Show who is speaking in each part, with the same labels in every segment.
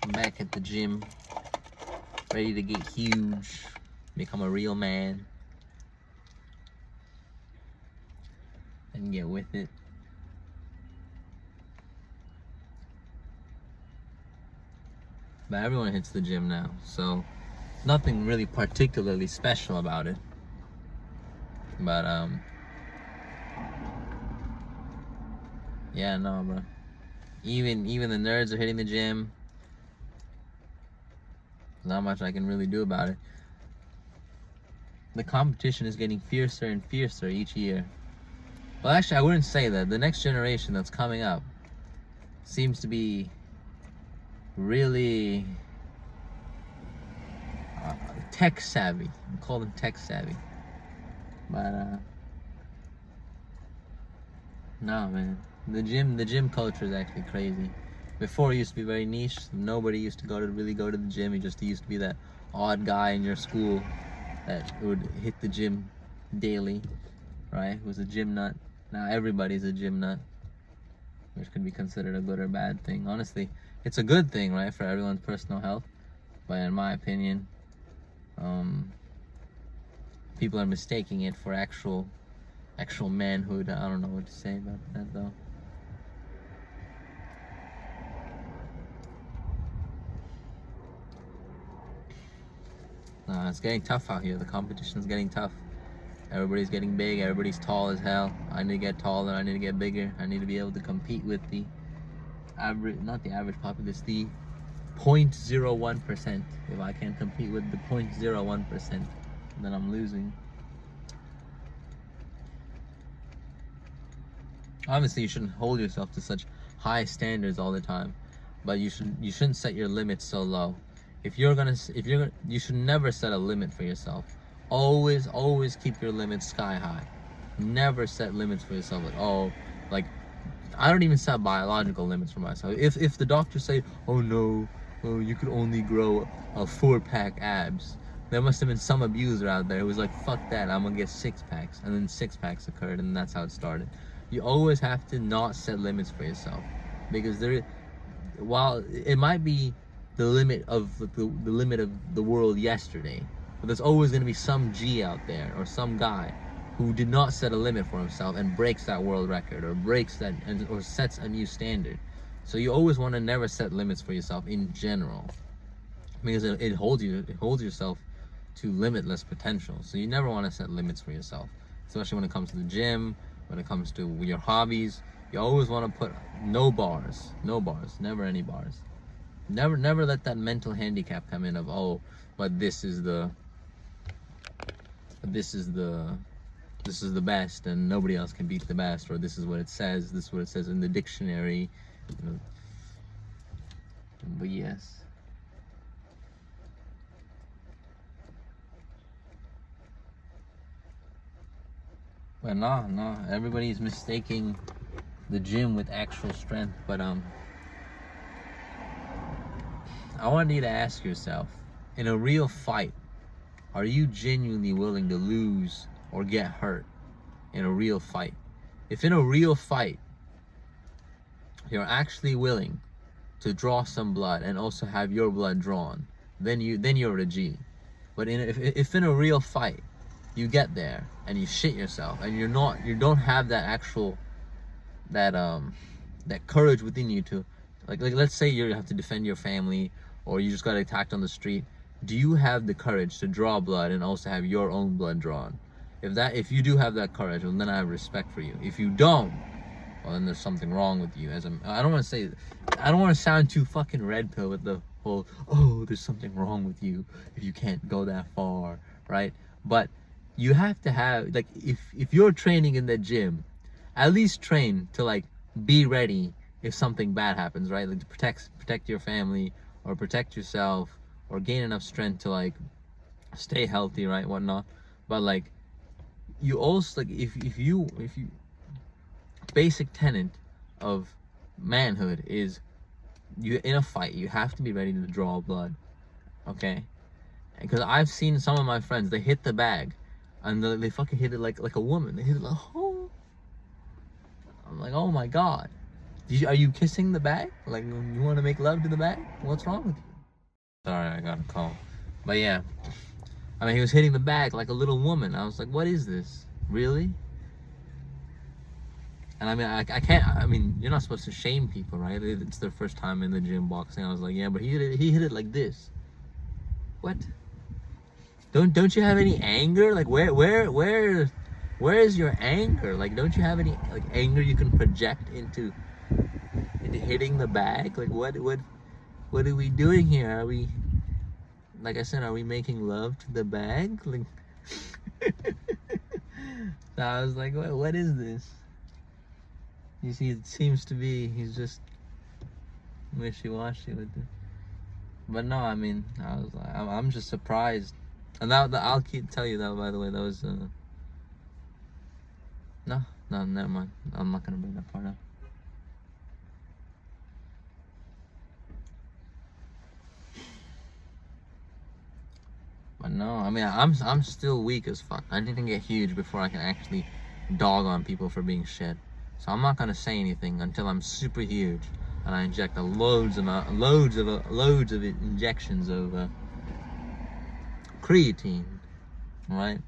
Speaker 1: I'm back at the gym, ready to get huge, become a real man, and get with it. But everyone hits the gym now, so nothing really particularly special about it. But yeah, no, bro. Even the nerds are hitting the gym. Not much I can really do about it. The competition is getting fiercer and fiercer each year. Well, actually, I wouldn't say that. The next generation that's coming up seems to be really tech savvy. I call them tech savvy. But no, man. The gym culture is actually crazy. Before it used to be very niche. Nobody used to really go to the gym. It just used to be that odd guy in your school that would hit the gym daily, right? Was a gym nut. Now everybody's a gym nut, which could be considered a good or bad thing. Honestly, it's a good thing, right, for everyone's personal health. But in my opinion, people are mistaking it for actual manhood. I don't know what to say about that though. It's getting tough out here. The competition's getting tough. Everybody's getting big. Everybody's tall as hell. I need to get taller. I need to get bigger. I need to be able to compete with the average, not the average populace, the 0.01%. If I can't compete with the 0.01%, then I'm losing. Obviously, you shouldn't hold yourself to such high standards all the time, but you shouldn't set your limits so low. You should never set a limit for yourself. Always keep your limits sky high. Never set limits for yourself. Like I don't even set biological limits for myself. If the doctors say, oh no, you could only grow a 4-pack abs, there must have been some abuser out there who was like, fuck that, I'm gonna get 6-packs, and then 6-packs occurred, and that's how it started. You always have to not set limits for yourself, because while it might be the limit of the world yesterday, but there's always going to be some G out there or some guy who did not set a limit for himself and breaks that world record or or sets a new standard. So you always want to never set limits for yourself in general, because it holds yourself to limitless potential. So you never want to set limits for yourself, especially when it comes to the gym, when it comes to your hobbies. You always want to put no bars, never any bars. Never let that mental handicap come in of, oh, but this is the best and nobody else can beat the best, or this is what it says in the dictionary, you know. But yes, but no, everybody's mistaking the gym with actual strength. But I want you to ask yourself, in a real fight, are you genuinely willing to lose or get hurt in a real fight? If in a real fight, you're actually willing to draw some blood and also have your blood drawn, then you're a G. But if in a real fight, you get there and you shit yourself and you don't have that courage within you to, like let's say you have to defend your family, or you just got attacked on the street, do you have the courage to draw blood and also have your own blood drawn? If you do have that courage, well, then I have respect for you. If you don't, well, then there's something wrong with you. I don't want to sound too fucking red pill with the whole, oh, there's something wrong with you if you can't go that far, right? But you have to have, like, if you're training in the gym, at least train to, like, be ready if something bad happens, right? Like, to protect your family, or protect yourself, or gain enough strength to, like, stay healthy, right, whatnot. But, like, you also, like, if you basic tenet of manhood is, you in a fight you have to be ready to draw blood, okay? Because I've seen some of my friends, they hit the bag and they fucking hit it like a woman. They hit it like, oh, I'm like, oh my god, Are you kissing the bag? Like, you want to make love to the bag? What's wrong with you? Sorry, I got a call. But yeah, I mean, he was hitting the bag like a little woman. I was like, what is this? Really? And I mean, I can't, I mean, you're not supposed to shame people, right? It's their first time in the gym boxing. I was like, yeah, but he hit it like this. What? Don't you have any anger? Like, where is your anger? Like, don't you have any like anger you can project into hitting the bag? Like, what are we doing here? Are we, like I said, are we making love to the bag? Like, so I was like, what is this? You see, it seems to be he's just wishy-washy with it. But no, I mean, I was like, I'm just surprised. And that I'll tell you that, by the way, that was no, never mind. I'm not gonna bring that part up. But no, I mean, I'm still weak as fuck. I need to get huge before I can actually dog on people for being shit. So I'm not gonna say anything until I'm super huge and I inject loads of injections of creatine, right?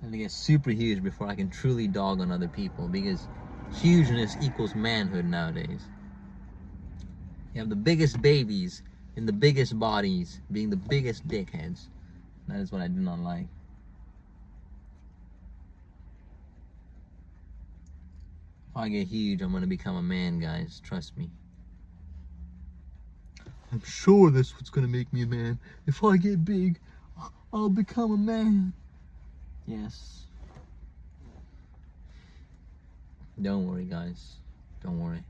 Speaker 1: I need to get super huge before I can truly dog on other people, because hugeness equals manhood nowadays. You have the biggest babies in the biggest bodies being the biggest dickheads. That is what I do not like. If I get huge, I'm gonna become a man, guys. Trust me. I'm sure that's what's gonna make me a man. If I get big, I'll become a man. Yes. Don't worry, guys. Don't worry.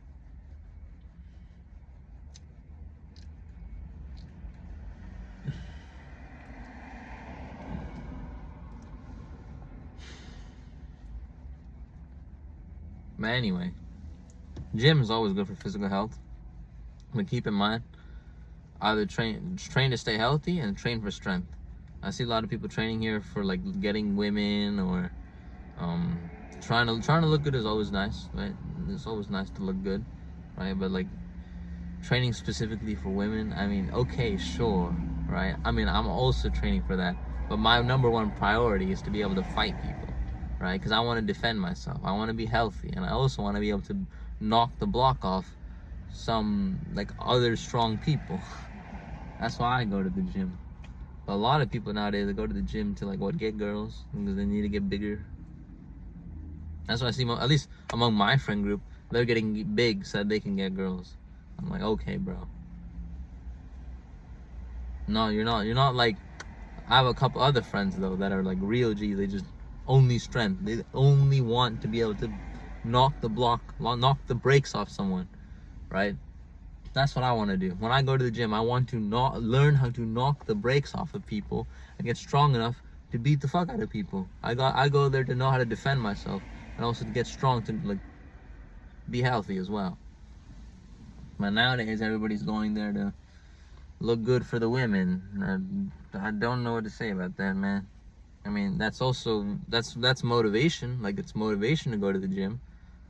Speaker 1: But anyway, gym is always good for physical health. But keep in mind, either train to stay healthy and train for strength. I see a lot of people training here for like getting women, or trying to look good is always nice, right? It's always nice to look good, right? But like training specifically for women, I mean, okay, sure, right? I mean, I'm also training for that, but my number one priority is to be able to fight people, right? Because I want to defend myself. I want to be healthy, and I also want to be able to knock the block off some like other strong people. That's why I go to the gym. But a lot of people nowadays, they go to the gym to like get girls, because they need to get bigger. That's what I see, at least among my friend group. They're getting big so that they can get girls. I'm like, okay, bro. No, you're not like, I have a couple other friends though that are like real G's. They just only strength. They only want to be able to knock the brakes off someone, right? That's what I want to do. When I go to the gym, I want to learn how to knock the brakes off of people and get strong enough to beat the fuck out of people. I go there to know how to defend myself, and also to get strong to like be healthy as well. But nowadays, everybody's going there to look good for the women. I don't know what to say about that, man. I mean, that's motivation. Like, it's motivation to go to the gym,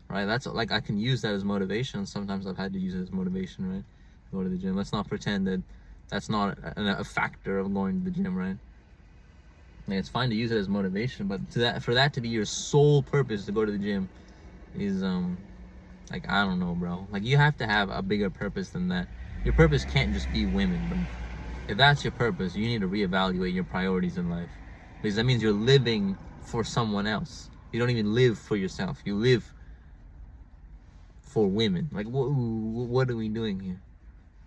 Speaker 1: right? That's like, I can use that as motivation. Sometimes I've had to use it as motivation, right? Go to the gym. Let's not pretend that that's not a factor of going to the gym, right? Like, it's fine to use it as motivation, but for that to be your sole purpose to go to the gym is like, I don't know, bro. Like, you have to have a bigger purpose than that. Your purpose can't just be women, bro. If that's your purpose, you need to reevaluate your priorities in life, because that means you're living for someone else. You don't even live for yourself. You live for women. Like, what are we doing here?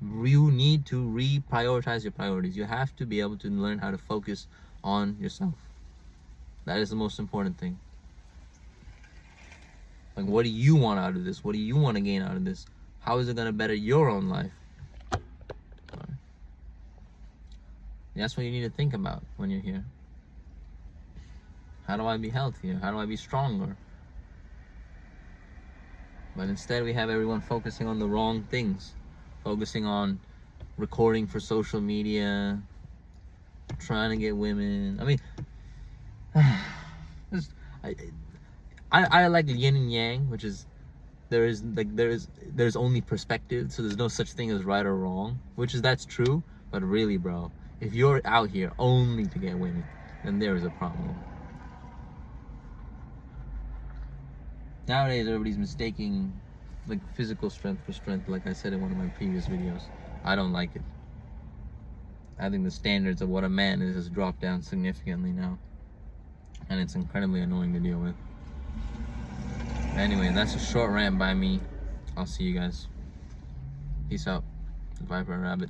Speaker 1: You need to reprioritize your priorities. You have to be able to learn how to focus on yourself. That is the most important thing. Like, what do you want out of this? What do you want to gain out of this? How is it going to better your own life? That's what you need to think about when you're here. How do I be healthier? How do I be stronger? But instead, we have everyone focusing on the wrong things. Focusing on recording for social media, trying to get women. I mean, I like yin and yang, which is there's only perspective, so there's no such thing as right or wrong, that's true. But really, bro, if you're out here only to get women, then there is a problem. Nowadays, everybody's mistaking like physical strength for strength, like I said in one of my previous videos. I don't like it. I think the standards of what a man is has dropped down significantly now, and it's incredibly annoying to deal with. Anyway, that's a short rant by me. I'll see you guys. Peace out. Viper Rabbit.